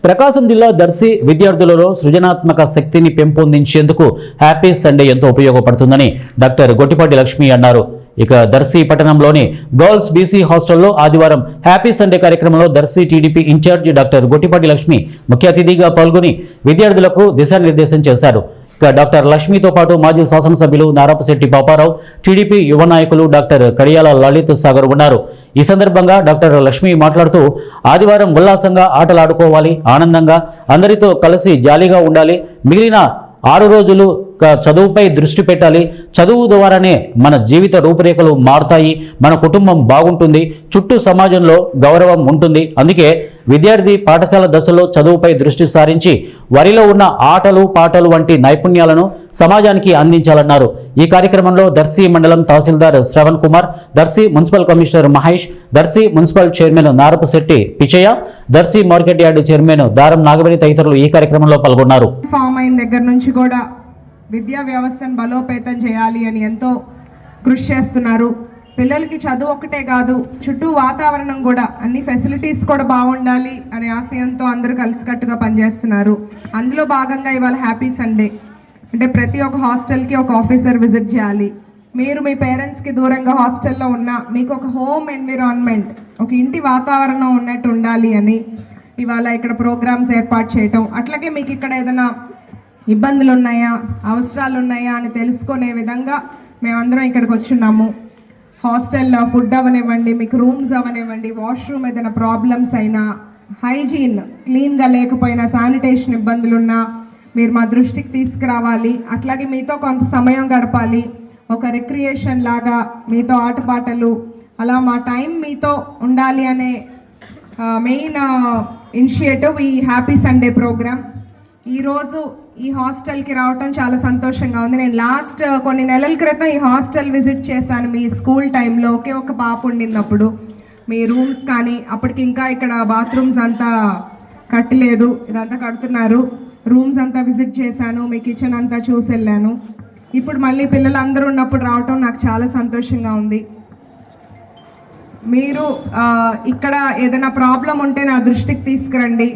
ప్రకాశం జిల్లా దర్శి విద్యార్థులలో సృజనాత్మక శక్తిని పెంపొందించేందుకు హ్యాపీ సండే ఎంతో ఉపయోగపడుతుందని డాక్టర్ గొట్టిపాటి లక్ష్మి అన్నారు. ఇక దర్శి పట్టణంలోని గర్ల్స్ బీసీ హాస్టల్లో ఆదివారం హ్యాపీ సండే కార్యక్రమంలో Darsi TDP incharge doctor Gottipati Lakshmi ముఖ్య అతిథిగా పాల్గొని విద్యార్థులకు దిశానిర్దేశం చేశారు. ఇక డాక్టర్ లక్ష్మితో పాటు మాజీ శాసనసభ్యులు నారాపశెట్టి పాపారావు, టీడీపీ యువ నాయకులు డాక్టర్ కడియాల లలిత్ సాగర్ ఉన్నారు. ఈ సందర్భంగా డాక్టర్ లక్ష్మి మాట్లాడుతూ ఆదివారం ఉల్లాసంగా ఆటలాడుకోవాలి, ఆనందంగా అందరితో కలిసి జాలీగా ఉండాలి, మిగిలిన 6 రోజులు చదువుపై దృష్టి పెట్టాలి, చదువు ద్వారానే మన జీవిత రూపురేఖలు మారుతాయి, మన కుటుంబం బాగుంటుంది, చుట్టూ సమాజంలో గౌరవం ఉంటుంది. అందుకే విద్యార్థి పాఠశాల దశలో చదువుపై దృష్టి సారించి వారిలో ఉన్న ఆటలు పాటలు వంటి నైపుణ్యాలను సమాజానికి అందించాలన్నారు. ఈ కార్యక్రమంలో దర్శి మండలం tahsildar Shravan Kumar, Darshi municipal commissioner Mahesh, Darshi municipal chairman Narapasetti Pichaiah, Darshi market yard chairman Daram Nagaveni తదితరులు ఈ కార్యక్రమంలో పాల్గొన్నారు. ఫామ్ అయిన దగ్గర నుంచి కూడా విద్యా వ్యవస్థను బలోపేతం చేయాలి అని ఎంతో కృషి చేస్తున్నారు. పిల్లలకి చదువు ఒకటే కాదు, చుట్టూ వాతావరణం కూడా, అన్ని ఫెసిలిటీస్ కూడా బాగుండాలి అనే ఆశయంతో అందరూ కలిసికట్టుగా పనిచేస్తున్నారు. అందులో భాగంగా ఇవాళ హ్యాపీ సండే అంటే ప్రతి ఒక్క హాస్టల్కి ఒక ఆఫీసర్ విజిట్ చేయాలి. మీరు మీ పేరెంట్స్కి దూరంగా హాస్టల్లో ఉన్నా మీకు ఒక హోమ్ ఎన్విరాన్మెంట్, ఒక ఇంటి వాతావరణం ఉన్నట్టు ఉండాలి అని ఇవాళ ఇక్కడ ప్రోగ్రామ్స్ ఏర్పాటు చేయటం, అట్లాగే మీకు ఇక్కడ ఏదైనా ఇబ్బందులు ఉన్నాయా, అవసరాలు ఉన్నాయా అని తెలుసుకునే విధంగా మేమందరం ఇక్కడికి వచ్చున్నాము. హాస్టల్లో ఫుడ్ అవనివ్వండి, మీకు రూమ్స్ అవనివ్వండి, వాష్రూమ్ ఏదైనా ప్రాబ్లమ్స్ అయినా, హైజీన్ క్లీన్గా లేకపోయినా, శానిటేషన్ ఇబ్బందులున్నా మీరు మా దృష్టికి తీసుకురావాలి. అట్లాగే మీతో కొంత సమయం గడపాలి, ఒక రిక్రియేషన్ లాగా మీతో ఆటపాటలు, అలా మా టైం మీతో ఉండాలి అనే మెయిన్ ఇనిషియేటివ్ ఈ హ్యాపీ సండే ప్రోగ్రామ్. ఈరోజు ఈ హాస్టల్కి రావటం చాలా సంతోషంగా ఉంది. నేను లాస్ట్ కొన్ని నెలల క్రితం ఈ హాస్టల్ విజిట్ చేశాను. మీ స్కూల్ టైంలో ఒకే ఒక పాప ఉండినప్పుడు మీ రూమ్స్ కానీ, అప్పటికి ఇంకా ఇక్కడ బాత్రూమ్స్ అంతా కట్టలేదు, ఇదంతా కడుతున్నారు. రూమ్స్ అంతా విజిట్ చేశాను, మీ కిచెన్ అంతా చూసి వెళ్ళాను. ఇప్పుడు మళ్ళీ పిల్లలందరూ ఉన్నప్పుడు రావటం నాకు చాలా సంతోషంగా ఉంది. మీరు ఇక్కడ ఏదైనా ప్రాబ్లం ఉంటే నా దృష్టికి తీసుకురండి.